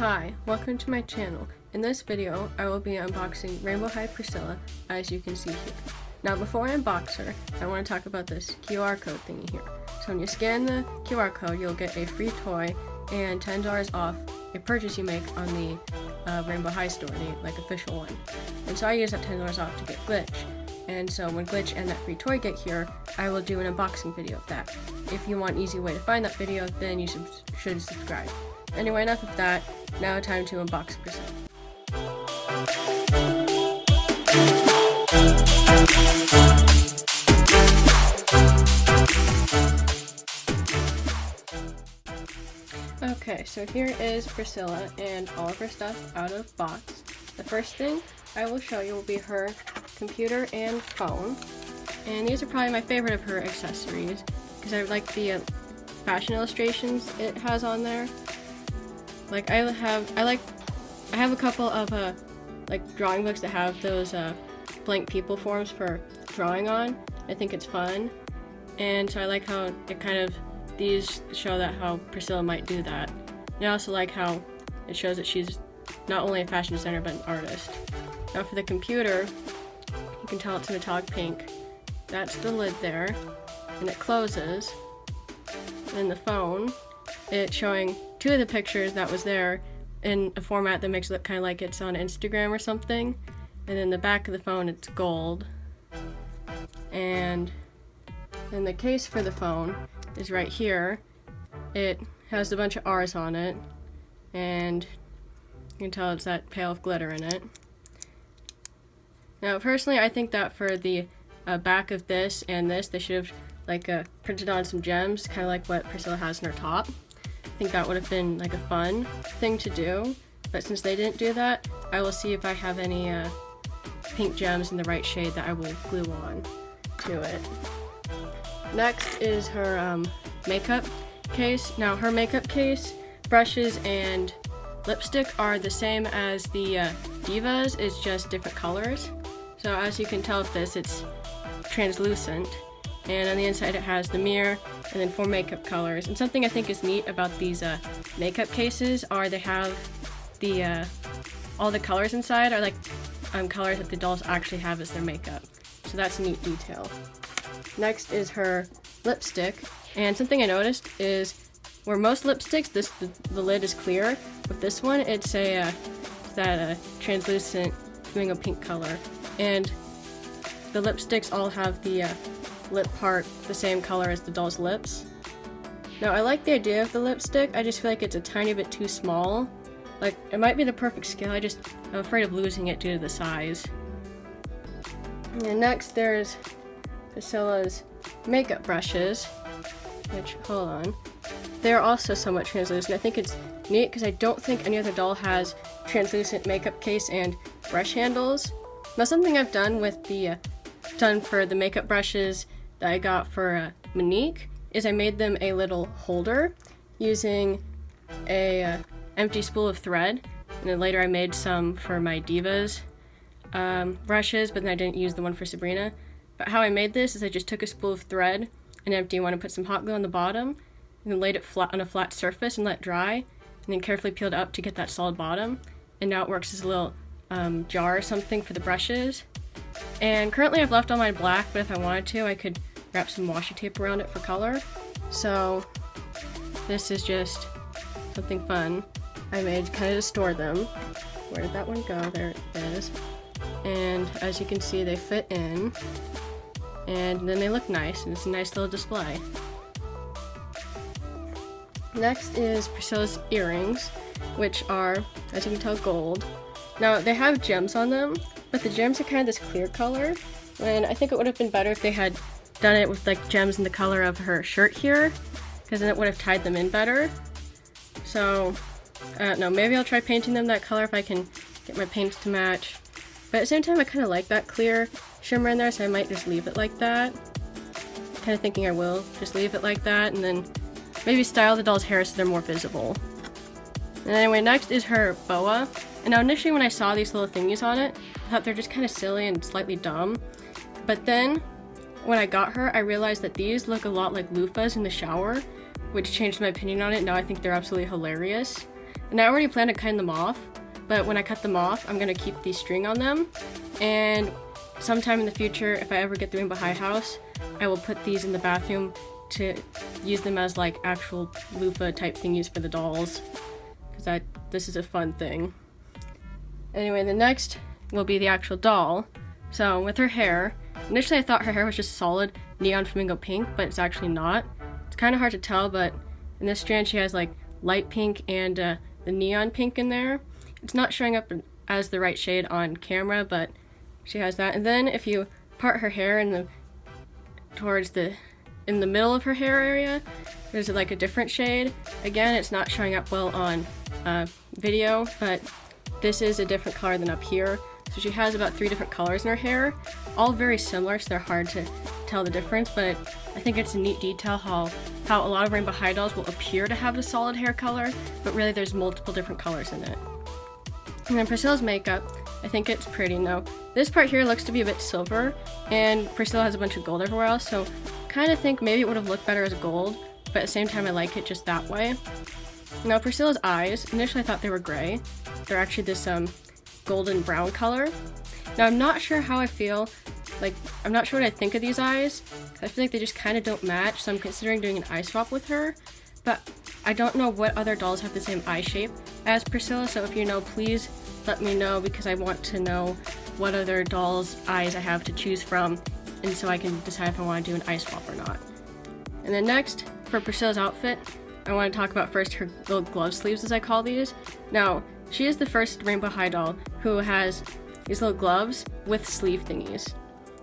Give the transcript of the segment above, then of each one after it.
Hi, welcome to my channel. In this video, I will be unboxing rainbowhigh Priscilla, as you can see here. Now before I unbox her, I want to talk about this QR code thingy here. So when you scan the QR code, you'll get a free toy and $10 off a purchase you make on the rainbowhigh store, the official one. And so I use that $10 off to get Glitch. And so when Glitch and that free toy get here, I will do an unboxing video of that. If you want an easy way to find that video, then you should subscribe. Anyway, enough of that. Now time to unbox Priscilla. Okay, so here is Priscilla and all of her stuff out of box. The first thing I will show you will be her computer and phone. And these are probably my favorite of her accessories because I like the fashion illustrations it has on there. Like I have a couple of drawing books that have those blank people forms for drawing on. I think it's fun, and so I like how these show that how Priscilla might do that. And I also like how it shows that she's not only a fashion designer but an artist. Now for the computer, you can tell it's a metallic pink. That's the lid there, and it closes. And the phone, it's showing two of the pictures that was there in a format that makes it look kind of like it's on Instagram or something. And then the back of the phone, it's gold. And then the case for the phone is right here. It has a bunch of R's on it, and you can tell it's that pail of glitter in it. Now personally, I think that for the back of this and this, they should have printed on some gems, kind of like what Priscilla has in her top. I think that would have been like a fun thing to do, but since they didn't do that, I will see if I have any pink gems in the right shade that I will glue on to it. Next is her makeup case. Now her makeup case, brushes, and lipstick are the same as the Divas, it's just different colors. So as you can tell with this, it's translucent, and on the inside it has the mirror and then 4 makeup colors. And something I think is neat about these makeup cases are they have the all the colors inside are colors that the dolls actually have as their makeup. So that's a neat detail. Next is her lipstick, and something I noticed is where most lipsticks the lid is clear, with this one it's that translucent doing a pink color, and the lipsticks all have the lip part the same color as the doll's lips. Now I like the idea of the lipstick, I just feel like it's a tiny bit too small. Like it might be the perfect scale, I'm afraid of losing it due to the size. And next there's Priscilla's makeup brushes, which, hold on, they're also somewhat translucent. I think it's neat because I don't think any other doll has translucent makeup case and brush handles. Now something I've done with for the makeup brushes that I got for Monique is I made them a little holder using a empty spool of thread, and then later I made some for my Divas brushes, but then I didn't use the one for Sabrina. But how I made this is I just took a spool of thread, an empty one, and put some hot glue on the bottom, and then laid it flat on a flat surface and let it dry, and then carefully peeled it up to get that solid bottom. And now it works as a little jar or something for the brushes. And currently I've left all mine black, but if I wanted to, I could wrap some washi tape around it for color. So this is just something fun I made kind of to store them. Where did that one go? There it is. And as you can see, they fit in, and then they look nice, and it's a nice little display. Next is Priscilla's earrings, which are, as you can tell, gold. Now they have gems on them, but the gems are kind of this clear color, and I think it would have been better if they had done it with gems in the color of her shirt here, because then it would have tied them in better. So I don't know, maybe I'll try painting them that color if I can get my paints to match. But at the same time, I kind of like that clear shimmer in there, so I might just leave it like that. Kind of thinking I will just leave it like that, and then maybe style the doll's hair so they're more visible. And anyway, next is her boa. And now initially when I saw these little thingies on it, I thought they're just kind of silly and slightly dumb. But then, when I got her, I realized that these look a lot like loofahs in the shower, which changed my opinion on it. Now I think they're absolutely hilarious. And I already planned on cutting them off, but when I cut them off, I'm going to keep the string on them. And sometime in the future, if I ever get the Rainbow High house, I will put these in the bathroom to use them as like actual loofah type thingies for the dolls. Because this is a fun thing. Anyway, the next will be the actual doll. So with her hair, initially I thought her hair was just solid neon flamingo pink, but it's actually not. It's kind of hard to tell, but in this strand she has like light pink and the neon pink in there. It's not showing up as the right shade on camera, but she has that. And then if you part her hair in the middle of her hair area, there's like a different shade. Again, it's not showing up well on video, but this is a different color than up here. So she has about 3 different colors in her hair, all very similar, so they're hard to tell the difference, but I think it's a neat detail how a lot of Rainbow High dolls will appear to have a solid hair color, but really there's multiple different colors in it. And then Priscilla's makeup, I think it's pretty. Now, this part here looks to be a bit silver, and Priscilla has a bunch of gold everywhere else, so kind of think maybe it would have looked better as gold, but at the same time I like it just that way. Now, Priscilla'S eyes, initially I thought they were gray. They're actually this golden brown color. Now, I'm not sure how I feel, like, I'm not sure what I think of these eyes. I feel like they just kind of don't match, so I'm considering doing an eye swap with her, but I don't know what other dolls have the same eye shape as Priscilla, so if you know, please let me know, because I want to know what other dolls' eyes I have to choose from, and so I can decide if I want to do an eye swap or not. And then next, for Priscilla'S outfit, I want to talk about first her little glove sleeves, as I call these. Now, she is the first Rainbow High doll who has these little gloves with sleeve thingies.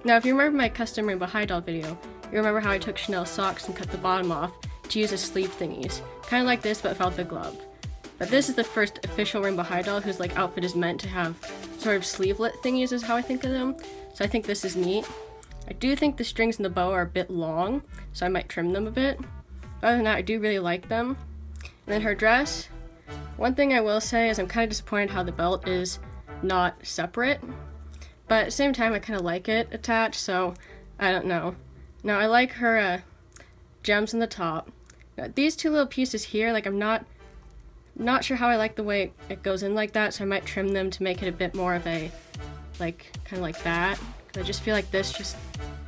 Now, if you remember my custom Rainbow High doll video, you remember how I took Chanel socks and cut the bottom off to use as sleeve thingies. Kind of like this, but without the glove. But this is the first official Rainbow High doll whose like outfit is meant to have sort of sleevelet thingies, is how I think of them. So I think this is neat. I do think the strings and the bow are a bit long, so I might trim them a bit. Other than that, I do really like them. And then her dress, one thing I will say is I'm kind of disappointed how the belt is not separate, but at the same time I kind of like it attached, so I don't know. Now, I like her gems on the top. Now, these 2 little pieces here, like, I'm not sure how I like the way it goes in like that, so I might trim them to make it a bit more of a, like, kind of like that. I just feel like this, just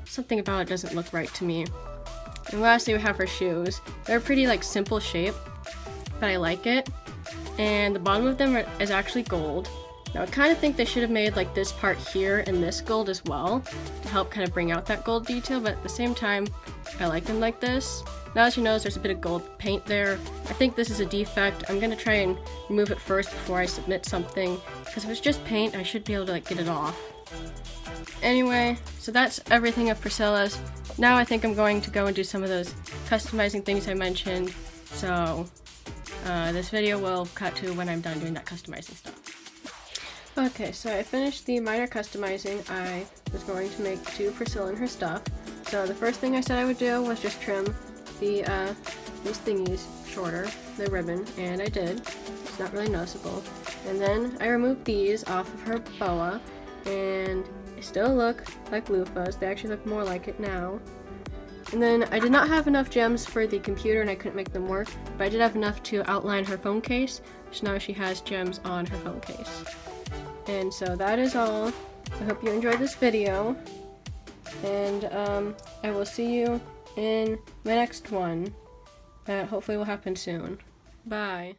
something about it doesn't look right to me. And lastly, we have her shoes. They're a pretty, like, simple shape, but I like it. And the bottom of them is actually gold. Now, I kind of think they should have made, like, this part here and this gold as well to help kind of bring out that gold detail, but at the same time, I like them like this. Now, as you notice, there's a bit of gold paint there. I think this is a defect. I'm going to try and remove it first before I submit something, because if it's just paint, I should be able to, like, get it off. Anyway, so that's everything of Priscilla'S. Now I think I'm going to go and do some of those customizing things I mentioned, so this video will cut to when I'm done doing that customizing stuff. Okay, so I finished the minor customizing I was going to make to Priscilla and her stuff. So the first thing I said I would do was just trim these thingies shorter, the ribbon, and I did. It's not really noticeable. And then I removed these off of her boa, and they still look like loofahs. They actually look more like it now. And then I did not have enough gems for the computer and I couldn't make them work, but I did have enough to outline her phone case, so now she has gems on her phone case. And so that is all. I hope you enjoyed this video, and I will see you in my next one that hopefully will happen soon. Bye.